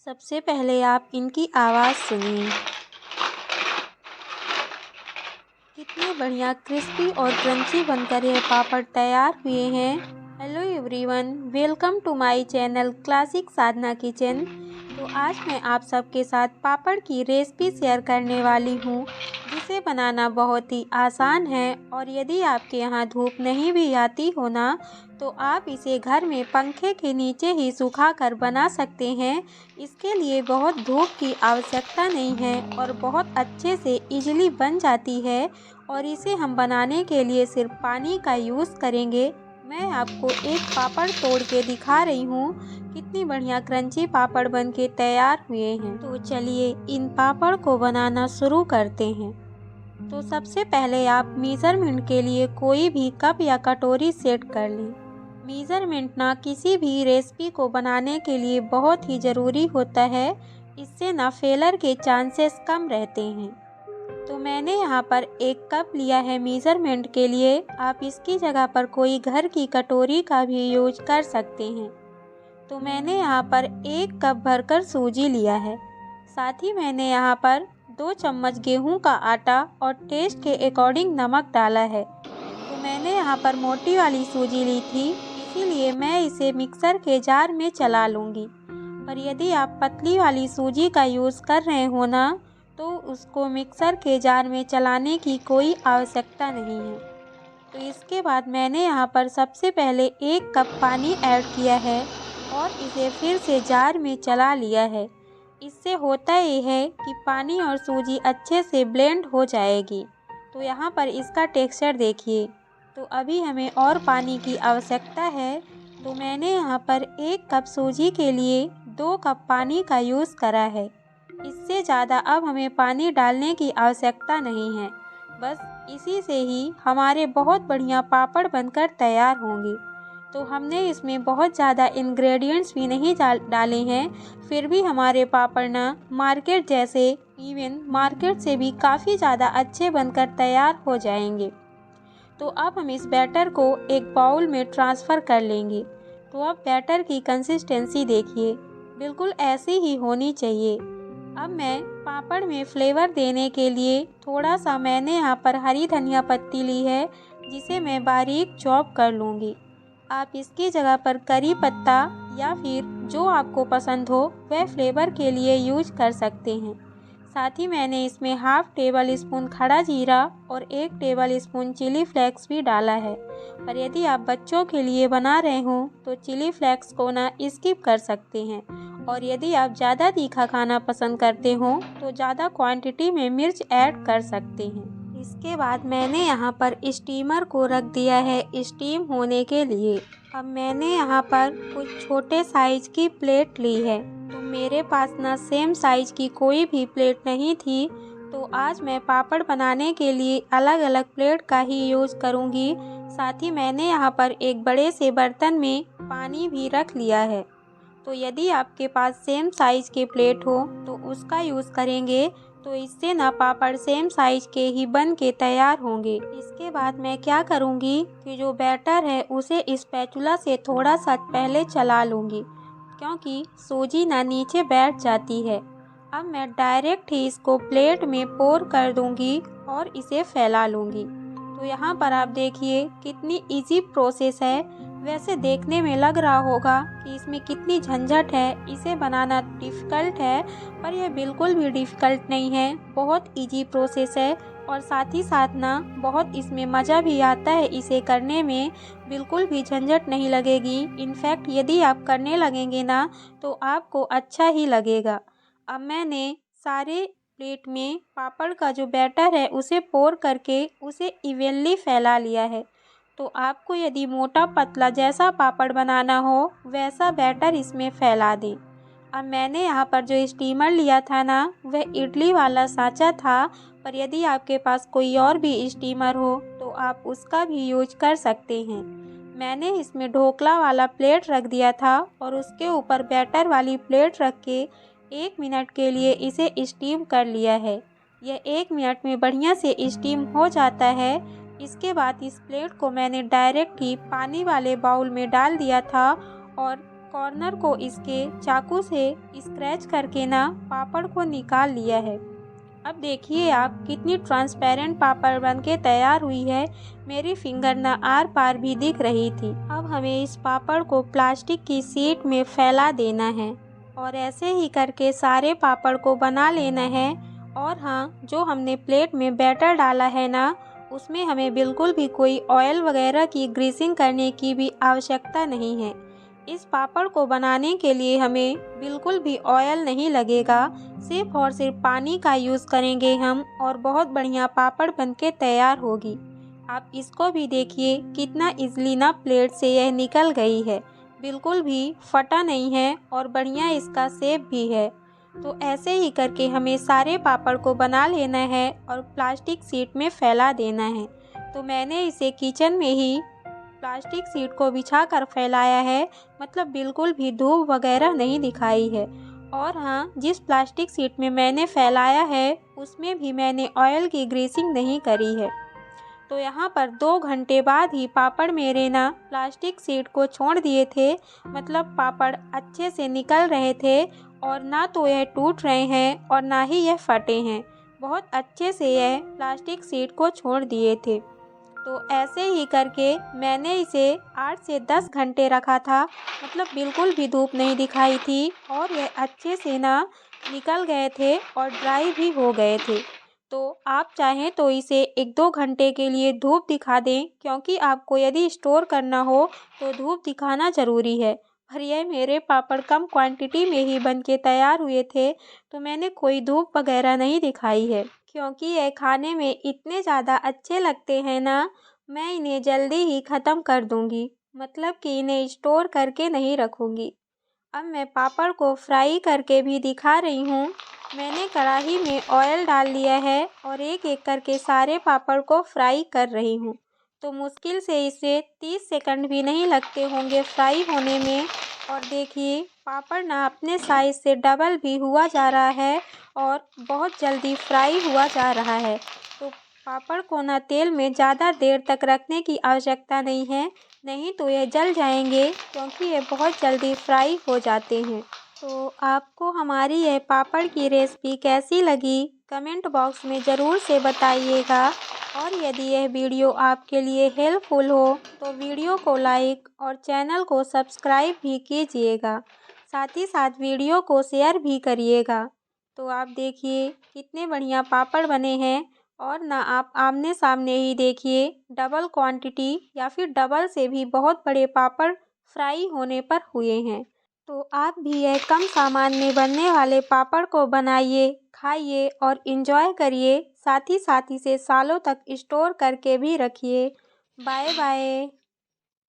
सबसे पहले आप इनकी आवाज़ सुनिए। कितने बढ़िया क्रिस्पी और क्रंची बनकर यह पापड़ तैयार हुए हैं। Hello everyone, welcome to my channel classic Sadhana kitchen. तो आज मैं आप सबके साथ पापड़ की रेसिपी शेयर करने वाली हूँ, जिसे बनाना बहुत ही आसान है। और यदि आपके यहाँ धूप नहीं भी आती हो ना, तो आप इसे घर में पंखे के नीचे ही सुखा कर बना सकते हैं। इसके लिए बहुत धूप की आवश्यकता नहीं है और बहुत अच्छे से इजीली बन जाती है। और इसे हम बनाने के लिए सिर्फ पानी का यूज़ करेंगे। मैं आपको एक पापड़ तोड़ के दिखा रही हूँ, कितनी बढ़िया क्रंची पापड़ बन के तैयार हुए हैं। तो चलिए इन पापड़ को बनाना शुरू करते हैं। तो सबसे पहले आप मेज़रमेंट के लिए कोई भी कप या कटोरी सेट कर लें। मेज़रमेंट ना किसी भी रेसिपी को बनाने के लिए बहुत ही ज़रूरी होता है, इससे ना फेलर के चांसेस कम रहते हैं। तो मैंने यहाँ पर एक कप लिया है मेज़रमेंट के लिए। आप इसकी जगह पर कोई घर की कटोरी का भी यूज कर सकते हैं। तो मैंने यहाँ पर 1 कप भरकर सूजी लिया है। साथ ही मैंने यहाँ पर 2 चम्मच गेहूं का आटा और टेस्ट के अकॉर्डिंग नमक डाला है। तो मैंने यहाँ पर मोटी वाली सूजी ली थी, इसीलिए मैं इसे मिक्सर के जार में चला लूँगी। पर यदि आप पतली वाली सूजी का यूज़ कर रहे हो ना, तो उसको मिक्सर के जार में चलाने की कोई आवश्यकता नहीं है। तो इसके बाद मैंने यहाँ पर सबसे पहले 1 कप पानी ऐड किया है और इसे फिर से जार में चला लिया है। इससे होता ये है कि पानी और सूजी अच्छे से ब्लेंड हो जाएगी। तो यहाँ पर इसका टेक्सचर देखिए। तो अभी हमें और पानी की आवश्यकता है। तो मैंने यहाँ पर 1 कप सूजी के लिए 2 कप पानी का यूज़ करा है। इससे ज़्यादा अब हमें पानी डालने की आवश्यकता नहीं है। बस इसी से ही हमारे बहुत बढ़िया पापड़ बनकर तैयार होंगे। तो हमने इसमें बहुत ज़्यादा इंग्रेडिएंट्स भी नहीं डाले हैं, फिर भी हमारे पापड़ ना मार्केट जैसे, इवन मार्केट से भी काफ़ी ज़्यादा अच्छे बनकर तैयार हो जाएंगे। तो अब हम इस बैटर को एक बाउल में ट्रांसफ़र कर लेंगे। तो अब बैटर की कंसिस्टेंसी देखिए, बिल्कुल ऐसी ही होनी चाहिए। अब मैं पापड़ में फ्लेवर देने के लिए थोड़ा सा मैंने यहाँ पर हरी धनिया पत्ती ली है, जिसे मैं बारीक चॉप कर लूँगी। आप इसकी जगह पर करी पत्ता या फिर जो आपको पसंद हो वह फ्लेवर के लिए यूज कर सकते हैं। साथ ही मैंने इसमें हाफ टेबल स्पून खड़ा जीरा और 1 टेबल स्पून चिली फ्लेक्स भी डाला है। पर यदि आप बच्चों के लिए बना रहे हो तो चिली फ्लेक्स को ना स्किप कर सकते हैं। और यदि आप ज़्यादा तीखा खाना पसंद करते हो तो ज़्यादा क्वांटिटी में मिर्च ऐड कर सकते हैं। इसके बाद मैंने यहाँ पर स्टीमर को रख दिया है स्टीम होने के लिए। अब मैंने यहाँ पर कुछ छोटे साइज की प्लेट ली है। तो मेरे पास ना सेम साइज की कोई भी प्लेट नहीं थी, तो आज मैं पापड़ बनाने के लिए अलग अलग प्लेट का ही यूज़ करूँगी। साथ ही मैंने यहाँ पर एक बड़े से बर्तन में पानी भी रख लिया है। तो यदि आपके पास सेम साइज़ के प्लेट हो तो उसका यूज़ करेंगे, तो इससे ना पापड़ सेम साइज़ के ही बन के तैयार होंगे। इसके बाद मैं क्या करूँगी कि जो बैटर है उसे स्पैचुला से थोड़ा सा पहले चला लूँगी, क्योंकि सूजी ना नीचे बैठ जाती है। अब मैं डायरेक्ट ही इसको प्लेट में पोर कर दूँगी और इसे फैला लूँगी। तो यहाँ पर आप देखिए कितनी इजी प्रोसेस है। वैसे देखने में लग रहा होगा कि इसमें कितनी झंझट है, इसे बनाना डिफ़िकल्ट है, पर यह बिल्कुल भी डिफ़िकल्ट नहीं है। बहुत इजी प्रोसेस है और साथ ही साथ ना बहुत इसमें मज़ा भी आता है इसे करने में। बिल्कुल भी झंझट नहीं लगेगी। इनफैक्ट यदि आप करने लगेंगे ना तो आपको अच्छा ही लगेगा। अब मैंने सारे प्लेट में पापड़ का जो बैटर है उसे पोर करके उसे इवनली फैला लिया है। तो आपको यदि मोटा पतला जैसा पापड़ बनाना हो वैसा बैटर इसमें फैला दें। अब मैंने यहाँ पर जो स्टीमर लिया था ना वह इडली वाला सांचा था, पर यदि आपके पास कोई और भी स्टीमर हो तो आप उसका भी यूज कर सकते हैं। मैंने इसमें ढोकला वाला प्लेट रख दिया था और उसके ऊपर बैटर वाली प्लेट रख के 1 मिनट के लिए इसे स्टीम कर लिया है। यह 1 मिनट में बढ़िया से स्टीम हो जाता है। इसके बाद इस प्लेट को मैंने डायरेक्ट ही पानी वाले बाउल में डाल दिया था और कॉर्नर को इसके चाकू से स्क्रैच करके ना पापड़ को निकाल लिया है। अब देखिए आप कितनी ट्रांसपेरेंट पापड़ बनके तैयार हुई है। मेरी फिंगर ना आर पार भी दिख रही थी। अब हमें इस पापड़ को प्लास्टिक की शीट में फैला देना है और ऐसे ही करके सारे पापड़ को बना लेना है। और हाँ, जो हमने प्लेट में बैटर डाला है ना, उसमें हमें बिल्कुल भी कोई ऑयल वगैरह की ग्रीसिंग करने की भी आवश्यकता नहीं है। इस पापड़ को बनाने के लिए हमें बिल्कुल भी ऑयल नहीं लगेगा, सिर्फ और सिर्फ पानी का यूज़ करेंगे हम और बहुत बढ़िया पापड़ बनके तैयार होगी। आप इसको भी देखिए कितना इजली ना प्लेट से यह निकल गई है, बिल्कुल भी फटा नहीं है और बढ़िया इसका शेप भी है। तो ऐसे ही करके हमें सारे पापड़ को बना लेना है और प्लास्टिक शीट में फैला देना है। तो मैंने इसे किचन में ही प्लास्टिक शीट को बिछाकर फैलाया है, मतलब बिल्कुल भी धूप वगैरह नहीं दिखाई है। और हाँ, जिस प्लास्टिक शीट में मैंने फैलाया है उसमें भी मैंने ऑयल की ग्रीसिंग नहीं करी है। तो यहाँ पर 2 घंटे बाद ही पापड़ मेरे ना प्लास्टिक शीट को छोड़ दिए थे, मतलब पापड़ अच्छे से निकल रहे थे और ना तो यह टूट रहे हैं और ना ही यह फटे हैं। बहुत अच्छे से यह प्लास्टिक शीट को छोड़ दिए थे। तो ऐसे ही करके मैंने इसे 8 से 10 घंटे रखा था, मतलब बिल्कुल भी धूप नहीं दिखाई थी और यह अच्छे से ना निकल गए थे और ड्राई भी हो गए थे। तो आप चाहें तो इसे 1-2 घंटे के लिए धूप दिखा दें, क्योंकि आपको यदि स्टोर करना हो तो धूप दिखाना ज़रूरी है। पर यह मेरे पापड़ कम क्वांटिटी में ही बनके तैयार हुए थे, तो मैंने कोई धूप वगैरह नहीं दिखाई है, क्योंकि यह खाने में इतने ज़्यादा अच्छे लगते हैं ना, मैं इन्हें जल्दी ही ख़त्म कर दूंगी, मतलब कि इन्हें स्टोर करके नहीं रखूंगी। अब मैं पापड़ को फ्राई करके भी दिखा रही हूँ। मैंने कढ़ाई में ऑयल डाल लिया है और एक एक करके सारे पापड़ को फ्राई कर रही हूँ। तो मुश्किल से इसे 30 सेकंड भी नहीं लगते होंगे फ्राई होने में। और देखिए पापड़ ना अपने साइज़ से डबल भी हुआ जा रहा है और बहुत जल्दी फ्राई हुआ जा रहा है। तो पापड़ को ना तेल में ज़्यादा देर तक रखने की आवश्यकता नहीं है, नहीं तो ये जल जाएंगे, क्योंकि ये बहुत जल्दी फ्राई हो जाते हैं। तो आपको हमारी यह पापड़ की रेसिपी कैसी लगी, कमेंट बॉक्स में ज़रूर से बताइएगा। और यदि यह वीडियो आपके लिए हेल्पफुल हो तो वीडियो को लाइक और चैनल को सब्सक्राइब भी कीजिएगा, साथ ही साथ वीडियो को शेयर भी करिएगा। तो आप देखिए कितने बढ़िया पापड़ बने हैं। और ना आप आमने सामने ही देखिए, डबल क्वांटिटी या फिर डबल से भी बहुत बड़े पापड़ फ्राई होने पर हुए हैं। तो आप भी यह कम सामान में बनने वाले पापड़ को बनाइए, खाइए और इंजॉय करिए। साथ ही इसे सालों तक स्टोर करके भी रखिए। Bye bye.